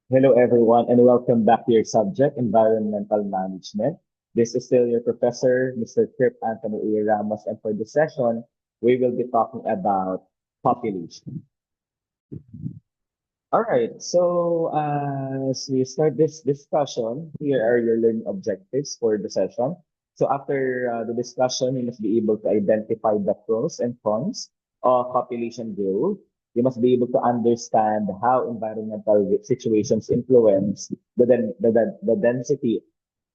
Hello, everyone, and welcome back to your subject, Environmental Management. This is still your professor, Mr. Trip Anthony A. Ramos, and for this session, we will be talking about population. All right, so as we start this discussion, here are your learning objectives for the session. So after the discussion, you must be able to identify the pros and cons of population growth. You must be able to understand how environmental situations influence the density,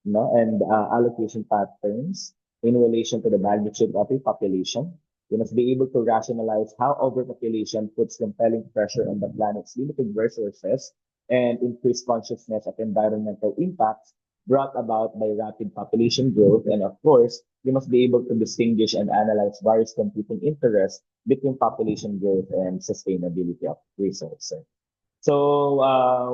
and allocation patterns in relation to the magnitude of a population. We must be able to rationalize how overpopulation puts compelling pressure on the planet's limited resources and increase consciousness of environmental impacts brought about by rapid population growth. And of course, you must be able to distinguish and analyze various competing interests between population growth and sustainability of resources. So,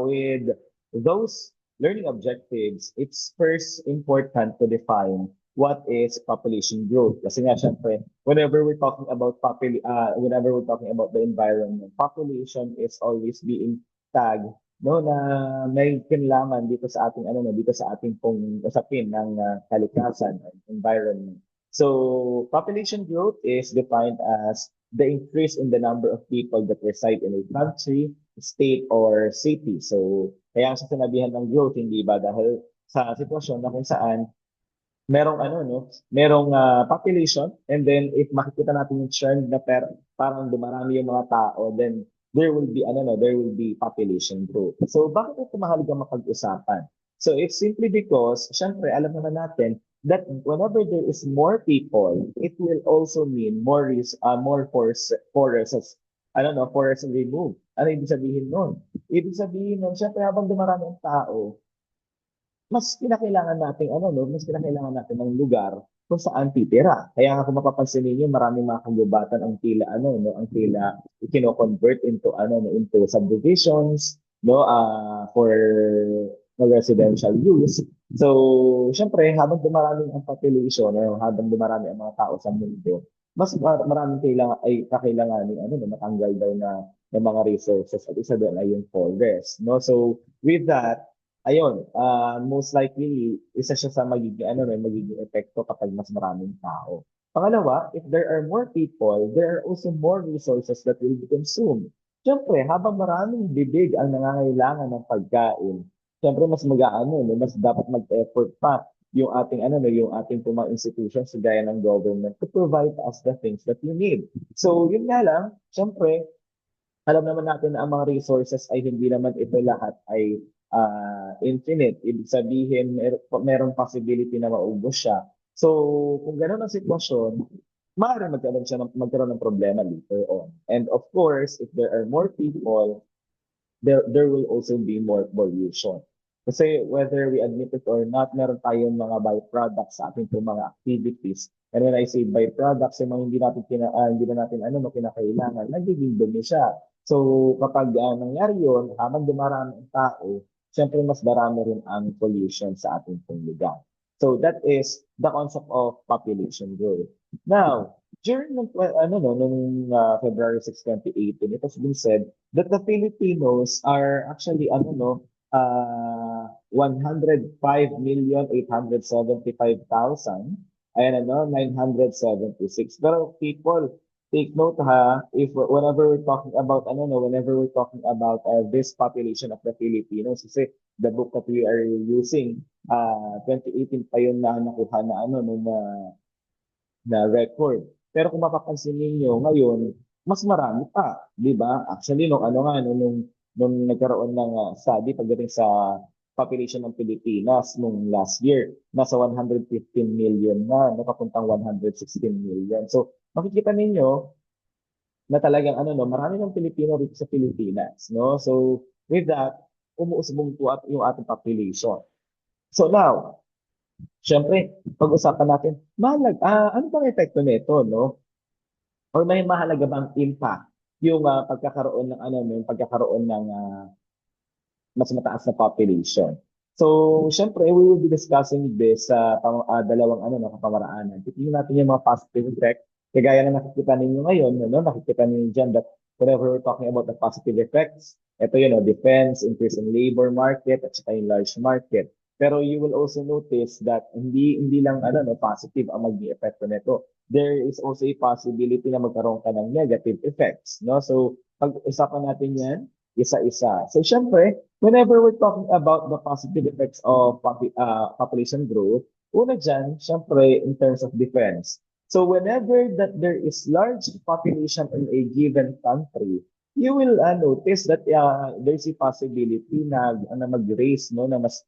with those learning objectives, it's first important to define what is population growth. Kasi nga, syempre, whenever we're talking about the environment, population is always being tagged, no, na may kinlaman dito sa ating, dito sa ating pong usapin ng kalikasan and environment. So, population growth is defined as the increase in the number of people that reside in a country, state or city. So, kaya sa sinabihan ng growth, hindi ba? Dahil sa sitwasyon na kung saan merong merong population, and then if makikita natin yung trend na parang dumarami yung mga tao, then there will be population growth. So, bakit ito mahalagang mapag-usapan? So, it's simply because, syempre, alam naman natin that whenever there is more people, it will also mean more forests, forests removed. Ano ibig sabihin nun? Ibig sabihin nun, syempre habang dumarami ang tao, mas kinakailangan natin ng lugar kung saan titira. Kaya nga kung mapapansin niyo, maraming mga kagubatan ang tila ang tila kino-convert into into subdivisions, for residential use. So, syempre, habang dumarami ang population, habang dumarami ang mga tao sa mundo, mas maraming kakailanganin matanggal daw na ng mga resources at isa doon ay yung forest, no? So, with that, ayun, most likely, isa siya sa magiging epekto kapag mas maraming tao. Pangalawa, if there are more people, there are also more resources that will be consumed. Siyempre, habang maraming bibig ang nangangailangan ng pagkain, siyempre mas mas dapat mag-effort pa yung ating pong mga institutions gaya ng government to provide us the things that we need. So, yun nga lang, siyempre, alam naman natin na ang mga resources ay hindi naman ito lahat ay infinite. Ibig sabihin, merong possibility na maubos siya. So, kung gano'n ang sitwasyon, maaaring magkaroon ng problema later on. And of course, if there are more people, there will also be more pollution. Kasi whether we admit it or not, meron tayong mga byproducts sa ating mga activities. And when I say byproducts, yung mga hindi na natin kinakailangan, nagiging dumi siya. So kapag nangyari yun, habang dumarami ang tao, siyempre mas darami rin ang pollution sa ating lugar. So that is the concept of population growth. Now, during February 6, 2018, it has been said that the Filipinos are actually 105,875,000 and 976. Pero people, take note ha, if whenever we're talking about whenever we're talking about this population of the Filipinos, kasi the book that we are using, 2018 pa yun na nakuha na na record. Pero kung mapapansin niyo ngayon, mas marami pa, 'di ba? Actually nung nagkaroon ng study pagdating sa population ng Pilipinas nung last year, nasa 115 million na, napapuntang 116 million. So, makikita ninyo na talagang marami ng Pilipino rito sa Pilipinas, no? So, with that, umuusbong po yung ating population. So now, syempre, pag-usapan natin, ano bang epekto nito, no? Or may mahalaga bang impact yung pagkakaroon ng yung pagkakaroon ng mas mataas na population. So, syempre, we will be discussing this sa dalawang kapamaraanan. Titingnan natin yung mga positive effect. Kagaya na nakikita ninyo ngayon, nakikita ninyo dyan that whenever we're talking about the positive effects, Ito yun, no, defense, increase in labor market, at saka yung large market. Pero you will also notice that hindi lang ano no positive ang maging epekto nito. There is also a possibility na magkaroon ka ng negative effects, no? So pag-usapan natin 'yan isa-isa. So syempre, whenever we're talking about the positive effects of population growth, una diyan, syempre in terms of defense. So whenever that there is large population in a given country, you will notice that there's a possibility na mag-raise no na mas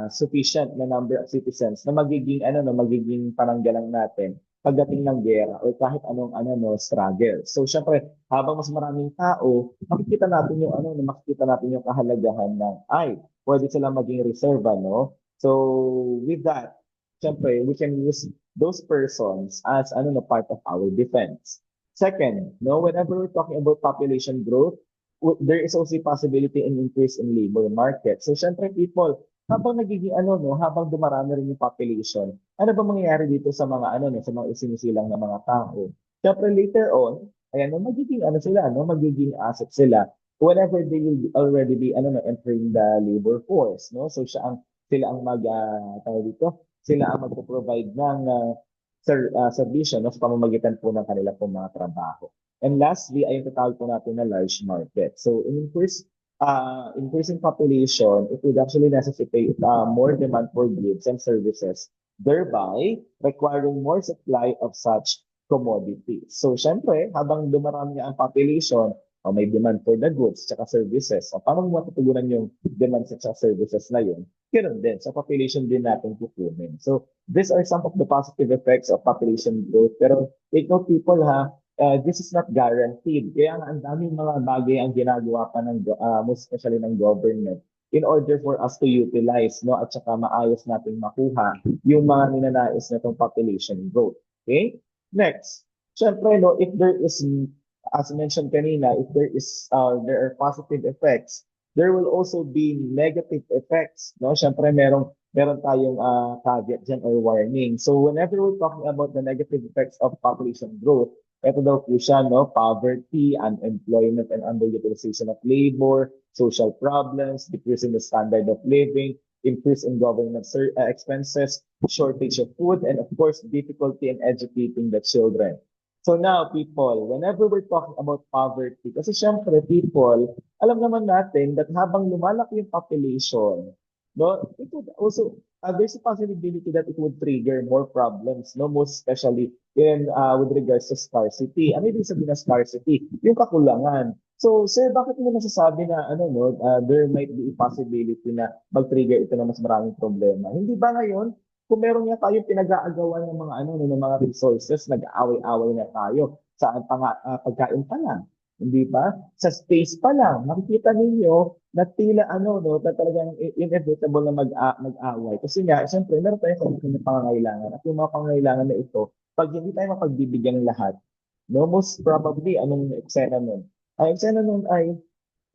sufficient na number of citizens na magiging ano na magiging pananggalang natin pagdating ng giyera or kahit anong ano no struggle. So syempre, habang mas maraming tao, makikita natin yung kahalagahan ng pwede silang maging reserva, no? So with that, syempre, we can use those persons as ano no part of our defense. Second, no, whenever we're talking about population growth, there is also a possibility in increase in labor market. So syempre people, habang nagiging ano no, habang dumarami rin yung population, ano ba mangyayari dito sa mga ano no, sa mga isinisilang na mga tao? Siyempre later on, ayan no, magiging ano sila, no, magiging asset sila whenever they will already be ano no, entering the labor force, no? So sila ang tawag dito, sila ang magpo-provide ng serbisyo no, sa pamamagitan po ng kanila pong mga trabaho. And lastly, ay yung tatawag po natin na large market. So increasing population, it would actually necessitate more demand for goods and services, thereby requiring more supply of such commodities. So, syempre, habang dumarami ang population, may demand for the goods at services. O, paano mo matutugunan yung demand sa services na yun? Ganun din, sa population din natin kukunin. So, these are some of the positive effects of population growth. Pero take note people this is not guaranteed. Kaya nga ang daming mga bagay ang ginagawa pa ng most especially ng government in order for us to utilize no at saka maayos nating makuha yung mga ninanais na tong population growth. Okay? Next. Syempre no if there is as mentioned kanina if there are positive effects there will also be negative effects no syempre meron tayong caveat dyan or warning. So whenever we're talking about the negative effects of population growth, ito daw po siya, no? Poverty, unemployment, and underutilization of labor, social problems, decrease in the standard of living, increase in government expenses, shortage of food, and of course, difficulty in educating the children. So now, people, whenever we're talking about poverty, kasi syempre, people, alam naman natin that habang lumalaki yung population, no, it would also, there's a possibility that it would trigger more problems, no, most especially in with regards to scarcity. Ano ibig sabihin ng scarcity? Yung kakulangan. So, sir, bakit mo nasasabi na ano no, there might be a possibility na mag-trigger ito ng mas maraming problema? Hindi ba ngayon, kung meron nga tayong pinag-aagawan ng mga ano no, ng mga resources, nag-aaway-away na tayo sa pagkain pa lang. Hindi ba? Sa space pa lang, makikita ninyo na tila ano no, na talagang inevitable na mag-away. Kasi nga, siyempre, meron tayong pangangailangan. At yung mga pangangailangan na ito, pag hindi tayo mapagbibigyan lahat, no, most probably, anong eksena nun? Ang eksena nun ay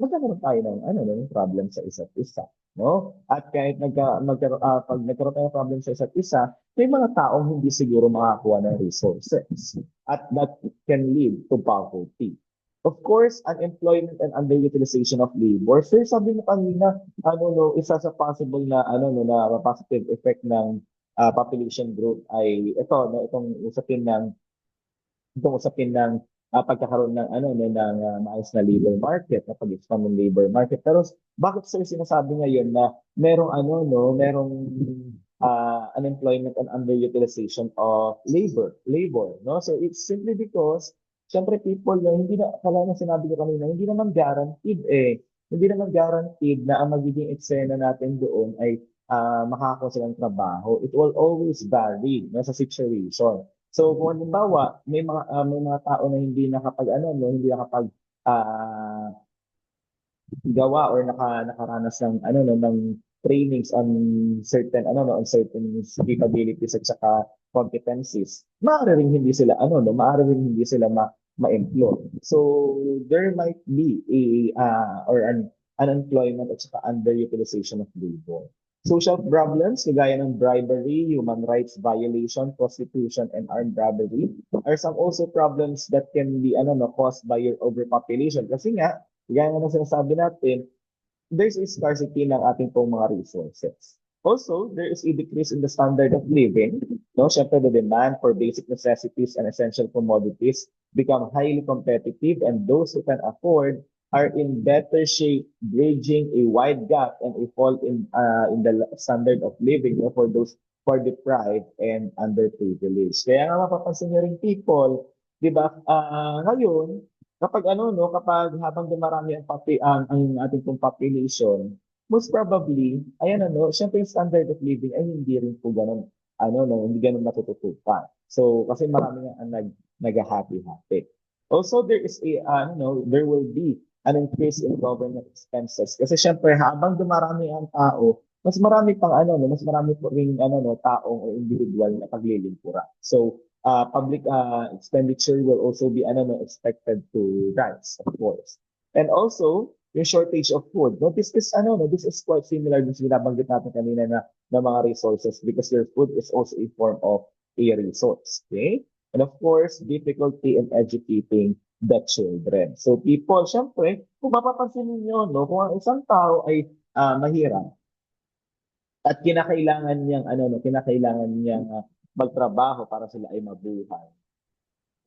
magkakaroon tayo ng ano, ng problem sa isa't isa. No? At kahit pag nagkaroon tayo ng problem sa isa't isa, may mga taong hindi siguro makakuha ng resources. At that can lead to poverty. Of course, unemployment and underutilization of labor. Sir, sabi mo kanina, ano no, isa sa possible na ano no na positive effect ng population growth ay ito no itong usapin ng pagkakaroon ng ano no ng maayos na labor market, na pag-expand ng labor market. Pero bakit sir sinasabi ngayon na merong unemployment and underutilization of labor, no? So it's simply because syempre people hindi na kala na sinabi ko kanina, hindi naman guaranteed Hindi naman guaranteed na ang magiging eksena natin doon ay makakakuha silang trabaho. It will always vary no, sa situation. So kung halimbawa, may mga tao na hindi nakapag ano no, hindi nakapag ah, gawa or nakaranas ng ano no ng trainings on certain capabilities at saka competencies. Maaari rin hindi sila ma-employ. So there might be or an unemployment at saka underutilization of labor. Social problems kagaya ng bribery, human rights violation, prostitution, and armed robbery are some also problems that can be caused by your overpopulation. Kasi nga, Gaya nga ng sinasabi natin, there's a scarcity ng ating pong mga resources. Also, there is a decrease in the standard of living. No, syempre the demand for basic necessities and essential commodities become highly competitive, and those who can afford are in better shape, bridging a wide gap and a fall in the standard of living, no, for those who are deprived and underprivileged. Kaya nga mapapansin niyo rin people, di ba, ngayon, kapag ano no, kapag habang dumarami ang ating pong population, most probably, ayan ano, syempre yung standard of living ay hindi rin po ganun, ano no, hindi ganun natututupan. So, kasi marami nga ang nag-happy-happy. Also, there is there will be an increase in government expenses. Kasi syempre, habang dumarami ang tao, mas marami pang ano, no, mas marami po ring ano, no, taong o individual na paglilingkuran. So, public expenditure will also be ano, no, expected to rise, of course. And also, yung shortage of food. No, this is quite similar din sa binabanggit natin kanina na mga resources because your food is also a form of a resource. Okay? And of course, difficulty in educating the children. So people, syempre, kung mapapansin niyo, no, kung ang isang tao ay mahirap, at kinakailangan niyang magtrabaho para sila ay mabuhay.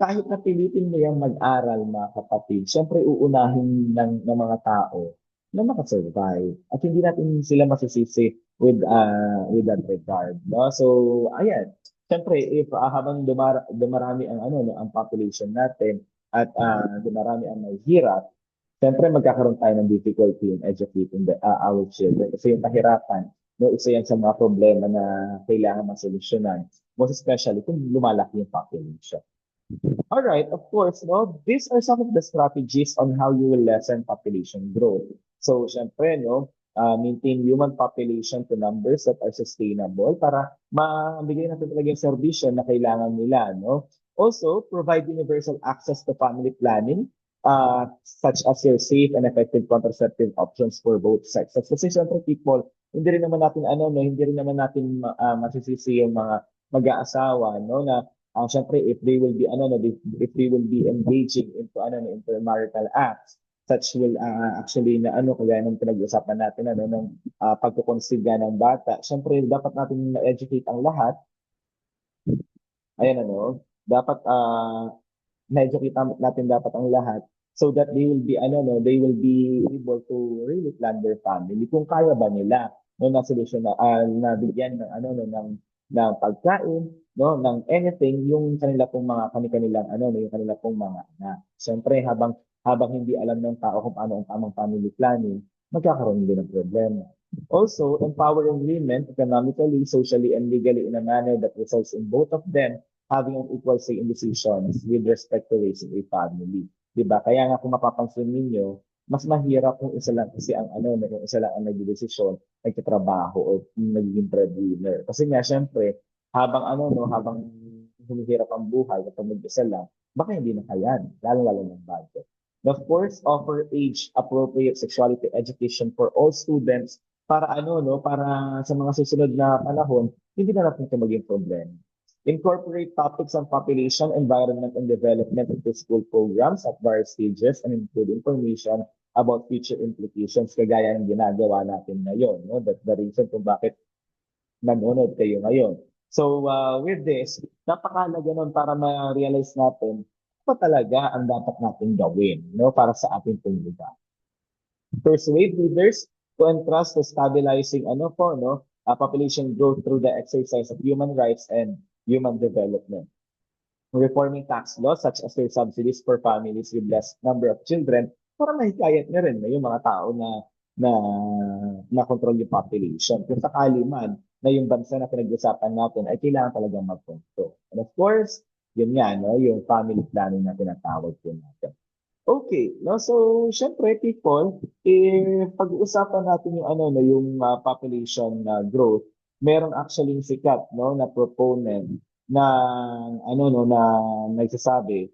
Kahit na pilitin mo yung mag-aral, mga kapatid, syempre uunahin ng mga tao na makasurvive. At hindi natin sila masisisi with that regard. No? So, ayan. Syempre, if habang dumarami ang no, ang population natin at dumarami ang mahihirap, syempre magkakaroon tayo ng difficulty in educating our children. Kasi yung kahirapan, no, isa yan sa mga problema na kailangan masolusyonan. Most especially kung lumalaki yung population. All right, of course, no, these are some of the strategies on how you will lessen population growth. So, syempre, no, maintain human population to numbers that are sustainable para mabigay natin talaga yung serbisyo na kailangan nila, no? Also, provide universal access to family planning, such as your safe and effective contraceptive options for both sexes. Kasi syempre, people, hindi rin naman natin, ano, no, hindi rin naman natin masisisi yung mga mag-aasawa, no, na syempre if they will be if they will be engaging into marital acts such will actually na kagaya ng pinag-usapan natin ng pagkukonsiga ng bata, syempre dapat natin na-educate ang lahat. Ayan dapat na-educate natin dapat ang lahat so that they will be they will be able to really plan their family kung kaya ba nila na solusyon na bigyan ng ng pagkain, no, ng anything yung kanila pong mga kanilang yung kanila pong mga anak. Siyempre habang hindi alam ng tao kung paano ang tamang family planning, magkakaroon din ng problema. Also, empowering women economically, socially, and legally in a manner that results in both of them having an equal say in decisions with respect to raising a family. Diba? Kaya nga kung mapapansin ninyo, mas mahirap kung isa lang kasi kung isa lang ang nagdedesisyon, nagtatrabaho o nagiging breadwinner. Kasi nga, syempre, habang humihirap ang buhay kapag mag-isa lang, baka hindi na kayan, lalo-lalo ng budget. Of course, offer age-appropriate sexuality education for all students para para sa mga susunod na panahon, hindi na natin ito maging problema. Incorporate topics on population, environment, and development into school programs at various stages and include information about future implications kagaya ng ginagawa natin ngayon. No? That's the reason kung bakit nanonood kayo ngayon. So with this, napakahalaga nun para ma-realize natin ano talaga ang dapat natin gawin para sa ating komunidad. Persuade leaders to entrust to stabilizing population growth through the exercise of human rights and human development. Reforming tax laws such as their subsidies for families with less number of children para mahikayat na rin yung mga tao na control yung population. Kung sakali man na yung bansa na pinag-usapan natin ay kailangan talagang mag-control. And of course, yun nga, yung family planning na tinatawag po natin. Okay, so syempre people, pag-uusapan natin yung yung population growth, meron actually sikat na proponent na na nagsasabi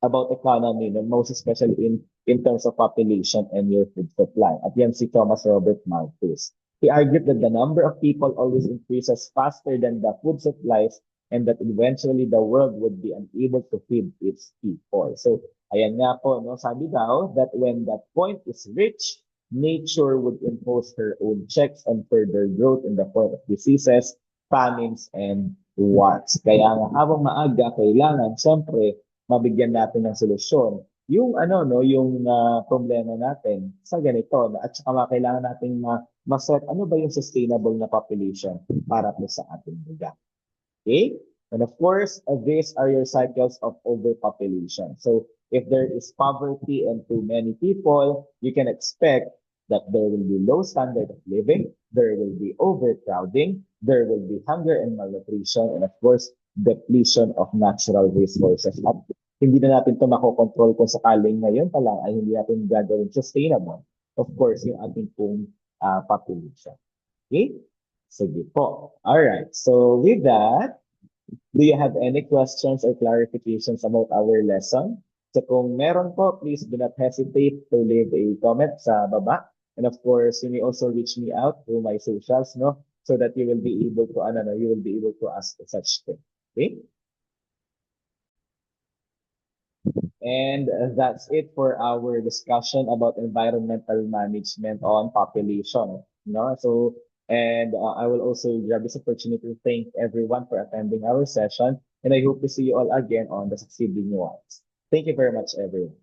about economy, most especially in terms of population and your food supply. At yan si Thomas Robert Malthus. He argued that the number of people always increases faster than the food supplies and that eventually the world would be unable to feed its people. So Ayan nga po, no? Sabi daw that when that point is reached, nature would impose her own checks on further growth in the form of diseases, famines, and wants. Kaya nga habang maaga, kailangan, siyempre, mabigyan natin ng solusyon yung ano no yung problema natin sa ganito at saka kailangan nating maset ano ba yung sustainable na population para po sa ating lugar. Okay? And of course, these are your cycles of overpopulation. So if there is poverty and too many people, you can expect that there will be low standard of living, there will be overcrowding, there will be hunger and malnutrition, and of course, depletion of natural resources. At hindi na natin ito makokontrol kung sakaling ngayon pa lang ay hindi natin gagawin sustainable. Of course, yung ating pong population. Okay? Sige po. All right. So with that, do you have any questions or clarifications about our lesson? So kung meron po, please do not hesitate to leave a comment sa baba. And of course, you may also reach me out through my socials, no? So that you will be able to, ano, no, you will be able to ask such thing. Okay? And that's it for our discussion about environmental management on population. No? So, and I will also grab this opportunity to thank everyone for attending our session. And I hope to see you all again on the succeeding ones. Thank you very much, everyone.